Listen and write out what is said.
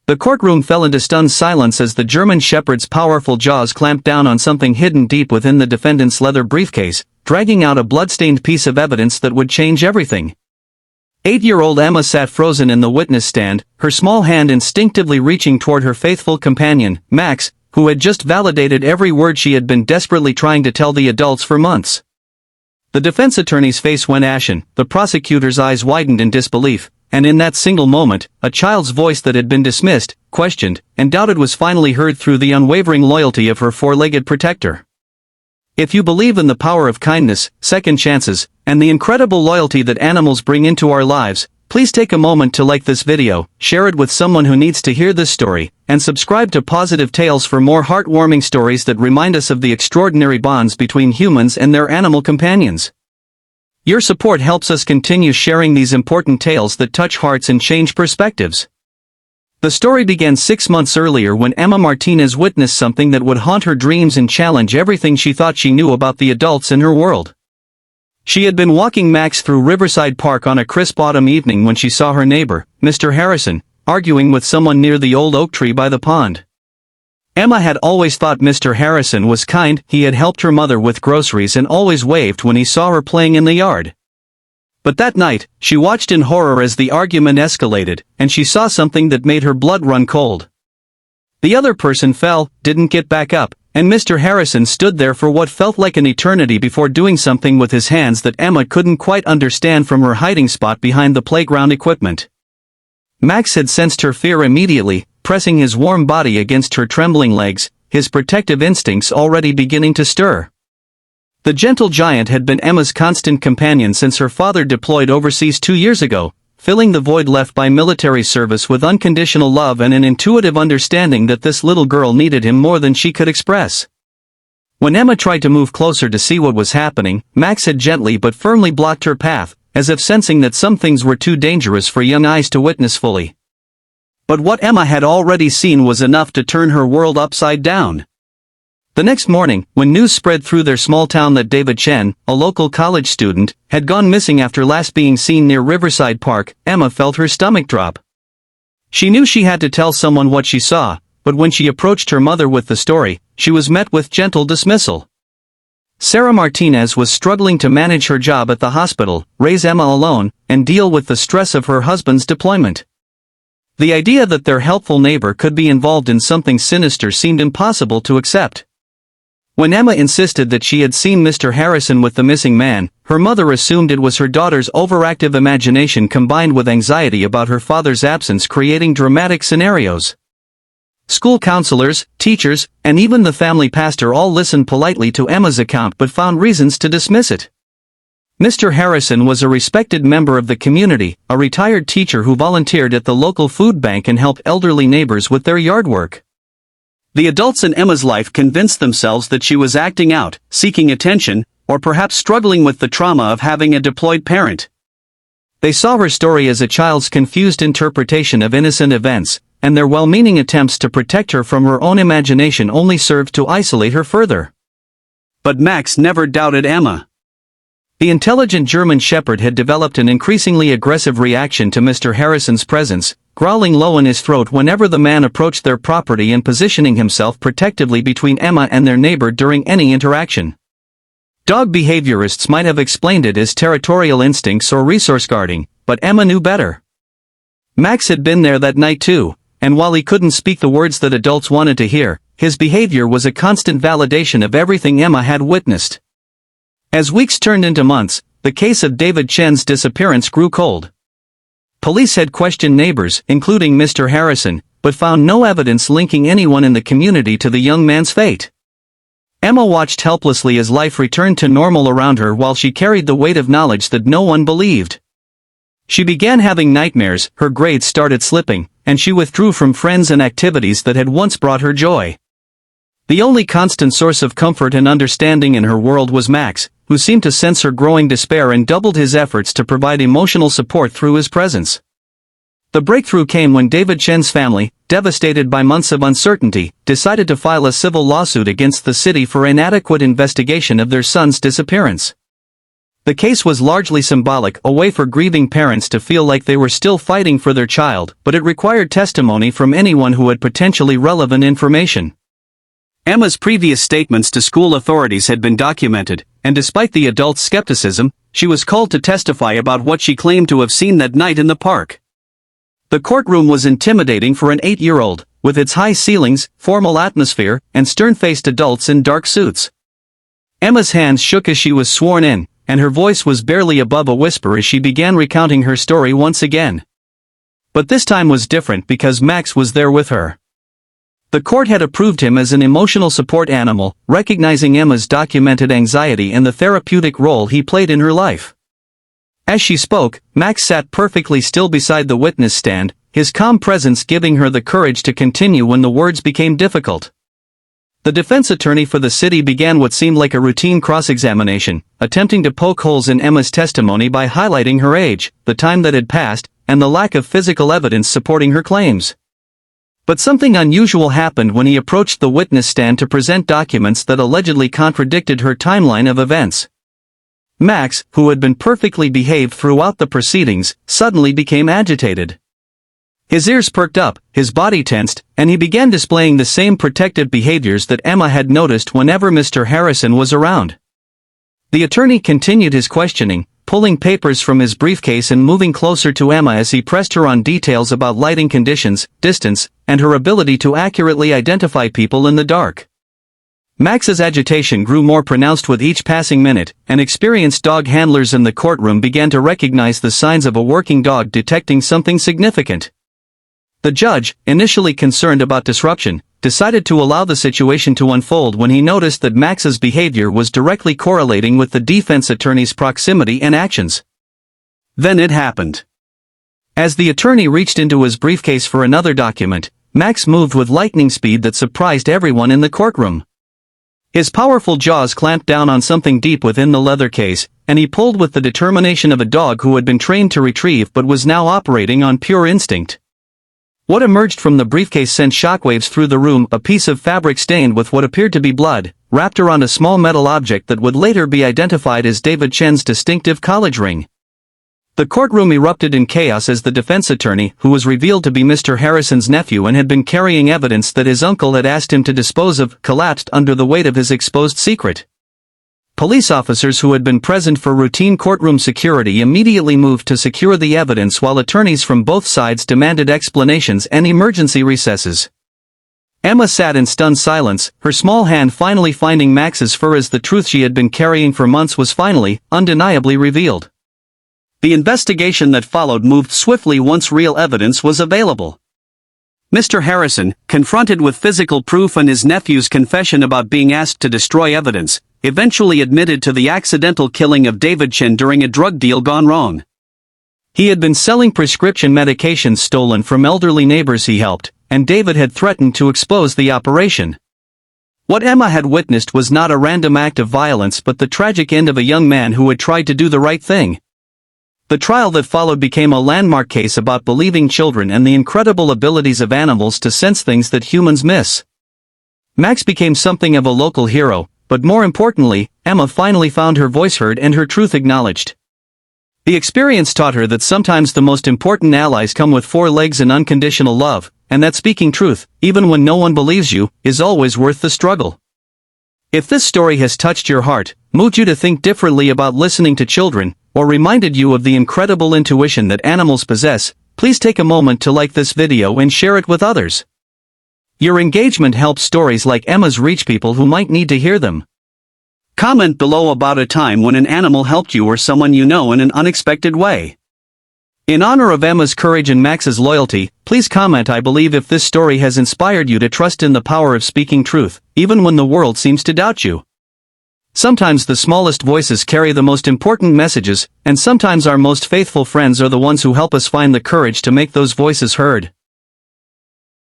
The courtroom fell into stunned silence as the German Shepherd's powerful jaws clamped down on something hidden deep within the defendant's leather briefcase, dragging out a blood-stained piece of evidence that would change everything. 8-year-old Emma sat frozen in the witness stand, her small hand instinctively reaching toward her faithful companion, Max, who had just validated every word she had been desperately trying to tell the adults for months. The defense attorney's face went ashen, the prosecutor's eyes widened in disbelief, and in that single moment, a child's voice that had been dismissed, questioned, and doubted was finally heard through the unwavering loyalty of her four-legged protector. If you believe in the power of kindness, second chances, and the incredible loyalty that animals bring into our lives, please take a moment to like this video, share it with someone who needs to hear this story, and subscribe to Positive Tales for more heartwarming stories that remind us of the extraordinary bonds between humans and their animal companions. Your support helps us continue sharing these important tales that touch hearts and change perspectives. The story began 6 months earlier when Emma Martinez witnessed something that would haunt her dreams and challenge everything she thought she knew about the adults in her world. She had been walking Max through Riverside Park on a crisp autumn evening when she saw her neighbor, Mr. Harrison, arguing with someone near the old oak tree by the pond. Emma had always thought Mr. Harrison was kind. He had helped her mother with groceries and always waved when he saw her playing in the yard. But that night, she watched in horror as the argument escalated, and she saw something that made her blood run cold. The other person fell, didn't get back up, and Mr. Harrison stood there for what felt like an eternity before doing something with his hands that Emma couldn't quite understand from her hiding spot behind the playground equipment. Max had sensed her fear immediately, pressing his warm body against her trembling legs, his protective instincts already beginning to stir. The gentle giant had been Emma's constant companion since her father deployed overseas 2 years ago, filling the void left by military service with unconditional love and an intuitive understanding that this little girl needed him more than she could express. When Emma tried to move closer to see what was happening, Max had gently but firmly blocked her path, as if sensing that some things were too dangerous for young eyes to witness fully. But what Emma had already seen was enough to turn her world upside down. The next morning, when news spread through their small town that David Chen, a local college student, had gone missing after last being seen near Riverside Park, Emma felt her stomach drop. She knew she had to tell someone what she saw, but when she approached her mother with the story, she was met with gentle dismissal. Sarah Martinez was struggling to manage her job at the hospital, raise Emma alone, and deal with the stress of her husband's deployment. The idea that their helpful neighbor could be involved in something sinister seemed impossible to accept. When Emma insisted that she had seen Mr. Harrison with the missing man, her mother assumed it was her daughter's overactive imagination combined with anxiety about her father's absence creating dramatic scenarios. School counselors, teachers, and even the family pastor all listened politely to Emma's account but found reasons to dismiss it. Mr. Harrison was a respected member of the community, a retired teacher who volunteered at the local food bank and helped elderly neighbors with their yard work. The adults in Emma's life convinced themselves that she was acting out, seeking attention, or perhaps struggling with the trauma of having a deployed parent. They saw her story as a child's confused interpretation of innocent events, and their well-meaning attempts to protect her from her own imagination only served to isolate her further. But Max never doubted Emma. The intelligent German Shepherd had developed an increasingly aggressive reaction to Mr. Harrison's presence, growling low in his throat whenever the man approached their property and positioning himself protectively between Emma and their neighbor during any interaction. Dog behaviorists might have explained it as territorial instincts or resource guarding, but Emma knew better. Max had been there that night too, and while he couldn't speak the words that adults wanted to hear, his behavior was a constant validation of everything Emma had witnessed. As weeks turned into months, the case of David Chen's disappearance grew cold. Police had questioned neighbors, including Mr. Harrison, but found no evidence linking anyone in the community to the young man's fate. Emma watched helplessly as life returned to normal around her while she carried the weight of knowledge that no one believed. She began having nightmares, her grades started slipping, and she withdrew from friends and activities that had once brought her joy. The only constant source of comfort and understanding in her world was Max, who seemed to sense her growing despair and doubled his efforts to provide emotional support through his presence. The breakthrough came when David Chen's family, devastated by months of uncertainty, decided to file a civil lawsuit against the city for inadequate investigation of their son's disappearance. The case was largely symbolic, a way for grieving parents to feel like they were still fighting for their child, but it required testimony from anyone who had potentially relevant information. Emma's previous statements to school authorities had been documented, and despite the adults' skepticism, she was called to testify about what she claimed to have seen that night in the park. The courtroom was intimidating for an 8-year-old, with its high ceilings, formal atmosphere, and stern-faced adults in dark suits. Emma's hands shook as she was sworn in, and her voice was barely above a whisper as she began recounting her story once again. But this time was different because Max was there with her. The court had approved him as an emotional support animal, recognizing Emma's documented anxiety and the therapeutic role he played in her life. As she spoke, Max sat perfectly still beside the witness stand, his calm presence giving her the courage to continue when the words became difficult. The defense attorney for the city began what seemed like a routine cross-examination, attempting to poke holes in Emma's testimony by highlighting her age, the time that had passed, and the lack of physical evidence supporting her claims. But something unusual happened when he approached the witness stand to present documents that allegedly contradicted her timeline of events. Max, who had been perfectly behaved throughout the proceedings, suddenly became agitated. His ears perked up, his body tensed, and he began displaying the same protective behaviors that Emma had noticed whenever Mr. Harrison was around. The attorney continued his questioning, pulling papers from his briefcase and moving closer to Emma as he pressed her on details about lighting conditions, distance, and her ability to accurately identify people in the dark. Max's agitation grew more pronounced with each passing minute, and experienced dog handlers in the courtroom began to recognize the signs of a working dog detecting something significant. The judge, initially concerned about disruption, decided to allow the situation to unfold when he noticed that Max's behavior was directly correlating with the defense attorney's proximity and actions. Then it happened. As the attorney reached into his briefcase for another document, Max moved with lightning speed that surprised everyone in the courtroom. His powerful jaws clamped down on something deep within the leather case, and he pulled with the determination of a dog who had been trained to retrieve but was now operating on pure instinct. What emerged from the briefcase sent shockwaves through the room, a piece of fabric stained with what appeared to be blood, wrapped around a small metal object that would later be identified as David Chen's distinctive college ring. The courtroom erupted in chaos as the defense attorney, who was revealed to be Mr. Harrison's nephew and had been carrying evidence that his uncle had asked him to dispose of, collapsed under the weight of his exposed secret. Police officers who had been present for routine courtroom security immediately moved to secure the evidence while attorneys from both sides demanded explanations and emergency recesses. Emma sat in stunned silence, her small hand finally finding Max's fur as the truth she had been carrying for months was finally, undeniably revealed. The investigation that followed moved swiftly once real evidence was available. Mr. Harrison, confronted with physical proof and his nephew's confession about being asked to destroy evidence, eventually admitted to the accidental killing of David Chen during a drug deal gone wrong. He had been selling prescription medications stolen from elderly neighbors he helped, and David had threatened to expose the operation. What Emma had witnessed was not a random act of violence but the tragic end of a young man who had tried to do the right thing. The trial that followed became a landmark case about believing children and the incredible abilities of animals to sense things that humans miss. Max became something of a local hero, but more importantly, Emma finally found her voice heard and her truth acknowledged. The experience taught her that sometimes the most important allies come with 4 legs and unconditional love, and that speaking truth, even when no one believes you, is always worth the struggle. If this story has touched your heart, moved you to think differently about listening to children, or reminded you of the incredible intuition that animals possess, please take a moment to like this video and share it with others. Your engagement helps stories like Emma's reach people who might need to hear them. Comment below about a time when an animal helped you or someone you know in an unexpected way. In honor of Emma's courage and Max's loyalty, please comment I believe if this story has inspired you to trust in the power of speaking truth, even when the world seems to doubt you. Sometimes the smallest voices carry the most important messages, and sometimes our most faithful friends are the ones who help us find the courage to make those voices heard.